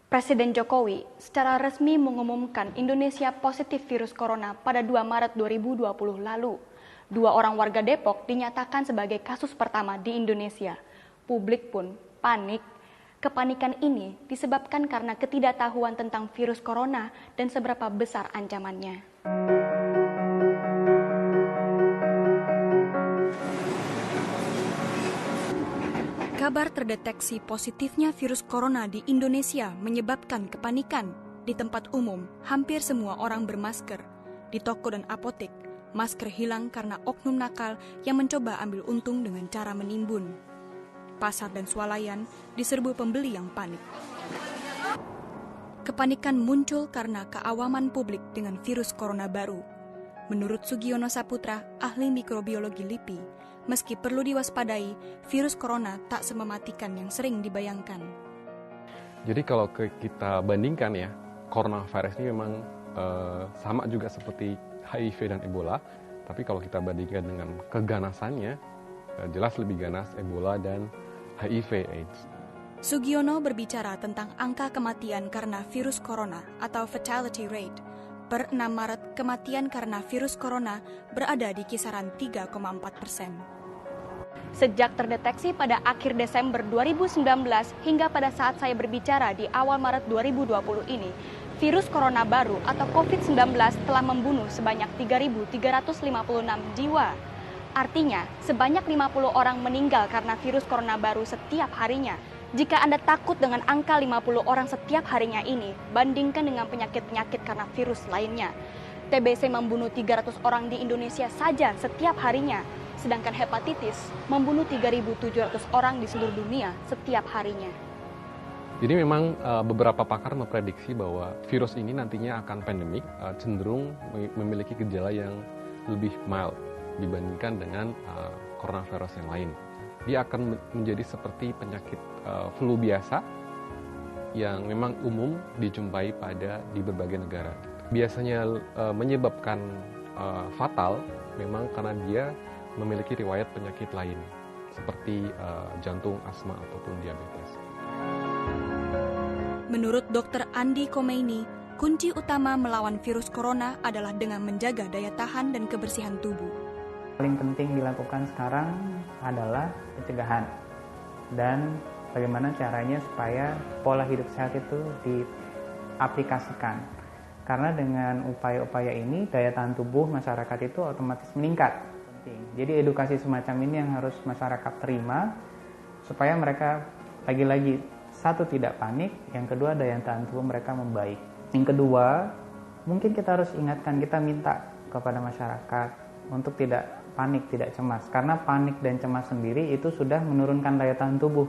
Presiden Jokowi secara resmi mengumumkan Indonesia positif virus corona pada 2 Maret 2020 lalu. 2 orang warga Depok dinyatakan sebagai kasus pertama di Indonesia. Publik pun panik. Kepanikan ini disebabkan karena ketidaktahuan tentang virus corona dan seberapa besar ancamannya. Kabar terdeteksi positifnya virus corona di Indonesia menyebabkan kepanikan. Di tempat umum, hampir semua orang bermasker. Di toko dan apotek, masker hilang karena oknum nakal yang mencoba ambil untung dengan cara menimbun. Pasar dan swalayan diserbu pembeli yang panik. Kepanikan muncul karena keawaman publik dengan virus corona baru. Menurut Sugiono Saputra, ahli mikrobiologi LIPI, meski perlu diwaspadai, virus corona tak semematikan yang sering dibayangkan. Jadi kalau kita bandingkan ya, coronavirus ini memang sama juga seperti HIV dan Ebola, tapi kalau kita bandingkan dengan keganasannya, jelas lebih ganas Ebola dan HIV/AIDS. Sugiono berbicara tentang angka kematian karena virus corona atau fatality rate. Per 6 Maret, kematian karena virus corona berada di kisaran 3,4%. Sejak terdeteksi pada akhir Desember 2019 hingga pada saat saya berbicara di awal Maret 2020 ini, virus corona baru atau COVID-19 telah membunuh sebanyak 3.356 jiwa. Artinya, sebanyak 50 orang meninggal karena virus corona baru setiap harinya. Jika Anda takut dengan angka 50 orang setiap harinya ini, bandingkan dengan penyakit-penyakit karena virus lainnya. TBC membunuh 300 orang di Indonesia saja setiap harinya, sedangkan hepatitis membunuh 3.700 orang di seluruh dunia setiap harinya. Jadi memang beberapa pakar memprediksi bahwa virus ini nantinya akan pandemik, cenderung memiliki gejala yang lebih mild dibandingkan dengan coronavirus yang lain. Dia akan menjadi seperti penyakit flu biasa yang memang umum dijumpai di berbagai negara. Biasanya menyebabkan fatal memang karena dia memiliki riwayat penyakit lain seperti jantung, asma ataupun diabetes. Menurut Dr. Andi Khomeini, kunci utama melawan virus corona adalah dengan menjaga daya tahan dan kebersihan tubuh. Paling penting dilakukan sekarang adalah pencegahan dan bagaimana caranya supaya pola hidup sehat itu diaplikasikan. Karena dengan upaya-upaya ini daya tahan tubuh masyarakat itu otomatis meningkat. Jadi edukasi semacam ini yang harus masyarakat terima supaya mereka lagi-lagi satu tidak panik, yang kedua daya tahan tubuh mereka membaik. Yang kedua, mungkin kita harus ingatkan, kita minta kepada masyarakat untuk tidak panik, tidak cemas. Karena panik dan cemas sendiri itu sudah menurunkan daya tahan tubuh.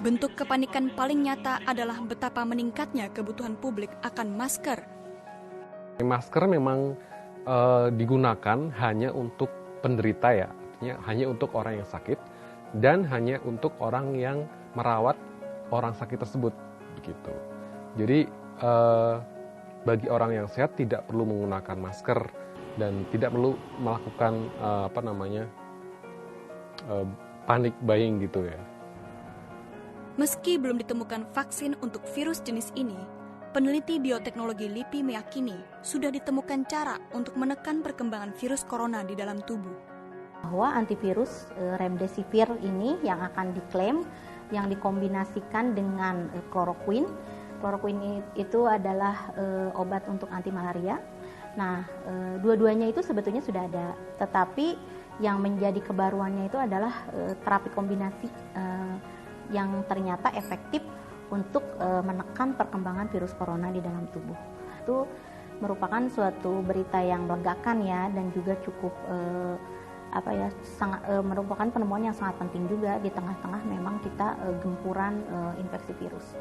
Bentuk kepanikan paling nyata adalah betapa meningkatnya kebutuhan publik akan masker. Masker memang digunakan hanya untuk penderita ya, artinya hanya untuk orang yang sakit dan hanya untuk orang yang merawat orang sakit tersebut, begitu. Jadi bagi orang yang sehat tidak perlu menggunakan masker dan tidak perlu melakukan panic buying gitu ya. Meski belum ditemukan vaksin untuk virus jenis ini, peneliti bioteknologi LIPI meyakini sudah ditemukan cara untuk menekan perkembangan virus corona di dalam tubuh. Bahwa antivirus remdesivir ini yang akan diklaim yang dikombinasikan dengan kloroquine. Kloroquine itu adalah obat untuk anti malaria. Nah, dua-duanya itu sebetulnya sudah ada, tetapi yang menjadi kebaruannya itu adalah terapi kombinasi yang ternyata efektif untuk menekan perkembangan virus corona di dalam tubuh. Itu merupakan suatu berita yang melegakan ya, dan juga cukup merupakan penemuan yang sangat penting juga di tengah-tengah memang kita gempuran infeksi virus.